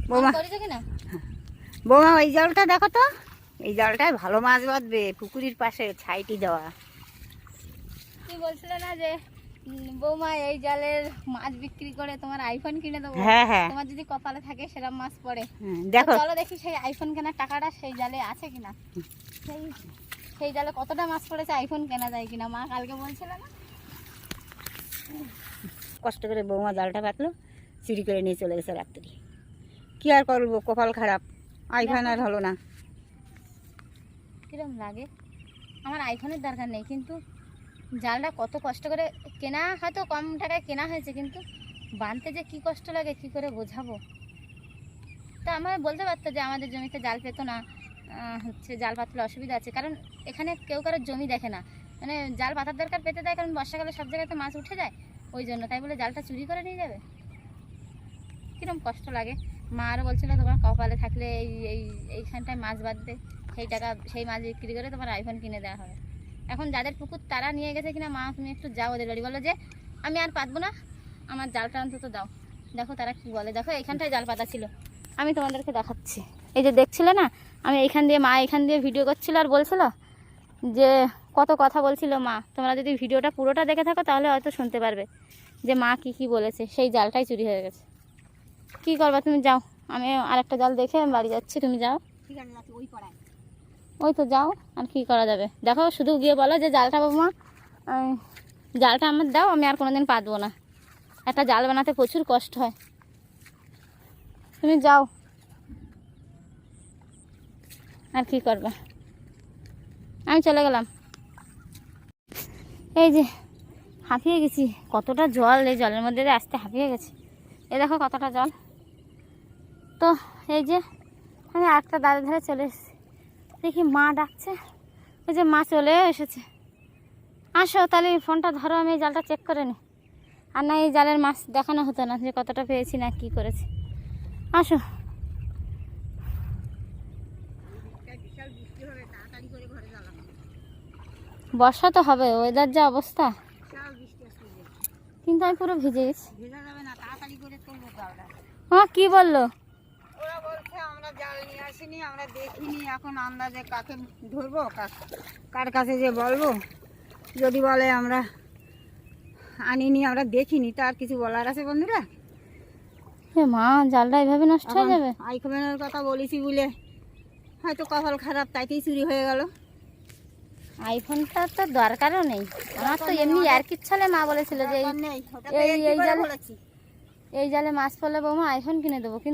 বৌমা বৌমা ওই জলটা দেখো তো, এই জলটায় ভালো মাছ বাঁধবে, পুকুরির পাশে ছাইটি দেওয়া। তুমি বলছিলে না যে বৌমা এই জালের মাছ বিক্রি করে তোমার আইফোন কিনে দেবো। হ্যাঁ হ্যাঁ, তোমার যদি কপালে থাকে সেরকম মাছ পড়ে, দেখো চলো দেখি সেই আইফোন কেনার টাকাটা সেই জালে আছে কিনা, সেই জালে কতটা মাছ পড়েছে, আইফোন কেনা যায় কিনা। মা কালকে বলছিল না। কষ্ট করে বৌমা জালটা পাতলো, চুরি করে নিয়ে চলে গেছে রাত্রি। কি আর করবো, কপাল খারাপ, আইফোন আর হলো না। কিরম লাগে, আমার আইফোনের দরকার নেই, কিন্তু জালটা কত কষ্ট করে কেনা, হয়তো কম টাকায় কেনা হয়েছে, কিন্তু বানতে যে কি কষ্ট লাগে কি করে বোঝাবো। তা আমার বলতে পারতো যে আমাদের জমিতে জাল পেতো না, হচ্ছে জাল পাতলে অসুবিধা আছে, কারণ এখানে কেউ কারোর জমি দেখে না, মানে জাল পাতার দরকার পেতে দেয়, কারণ বর্ষাকালে সব জায়গায় তো মাছ উঠে যায়, ওই জন্য। তাই বলে জালটা চুরি করে নিয়ে যাবে, কিরম কষ্ট লাগে। মা আরও বলছিল তোমার কপালে থাকলে এইখানটায় মাছ বাঁধবে, সেই টাকা সেই মাছ বিক্রি করে তোমার আইফোন কিনে দেওয়া হবে। এখন যাদের পুকুর তারা নিয়ে গেছে কিনা, মা তুমি একটু যাও ওদের বাড়ি, বলো যে আমি আর পাতবো না, আমার জালটা অন্তত দাও। দেখো তারা কি বলে, দেখো এইখানটায় জাল পাতা ছিল, আমি তোমাদেরকে দেখাচ্ছি। এই যে দেখছিলে না, আমি এইখান দিয়ে, মা এইখান দিয়ে ভিডিও করছিল আর বলছিল যে কত কথা বলছিল মা। তোমরা যদি ভিডিওটা পুরোটা দেখে থাকো তাহলে হয়তো শুনতে পারবে যে মা কি কি বলেছে। সেই জালটাই চুরি হয়ে গেছে, কি করবা তুমি যাও, আমি আরেকটা জাল দেখে বাড়ি যাচ্ছি, তুমি যাও। ঠিক আছে, ওই পড়ায় ওই তো যাও, আর কি করা যাবে। দেখো শুধু গিয়ে বলো যে জালটা বাবা জালটা আমার দাও, আমি আর কোনোদিন পাতবো না। একটা জাল বানাতে প্রচুর কষ্ট হয়, তুমি যাও, আর কি করবা। আমি চলে গেলাম। এই যে হাঁপিয়ে গেছি, কতটা জল, এই জলের মধ্যে আসতে হাঁপিয়ে গেছি। এই দেখো কতটা জল। তো এই যে আমি আরেকটা দাঁড়ে ধারে চলে এসেছি, দেখি মা ডাকছে, ওই যে মা চলে এসেছে। আসো তাহলে ফোনটা ধরো, আমি এই জালটা চেক করে নিই, আর না এই জালের মাছ দেখানো হতো না যে কতটা পেয়েছি না কি করেছি। আসো। বর্ষা তো হবে, ওয়েদার যা অবস্থা, কিন্তু আমি পুরো ভিজে গেছি। হ্যাঁ কি বললো? ওরা বলছে আমরা জাল নিয়ে আসিনি, আমরা দেখিনি, এখন আন্দাজে কাকে ধরবো, কার কাছে যে বলবো। যদি বলে আমরা আনিনি, আমরা দেখিনি, তার কিছু বলার আছে বন্ধুরা? মা জালটা এইভাবে নষ্ট হয়ে যাবে? আইফোনের কথা বলেছি বলে হয়তো কপাল খারাপ, তাইতেই চুরি হয়ে গেল। আইফোনটা তো দরকারও নেই আমার, তো এমনি আর কি ছলে মা বলেছিল যে এই জালে মাছ পড়লে বৌমা আইফোন কিনে দেবো, কিন্তু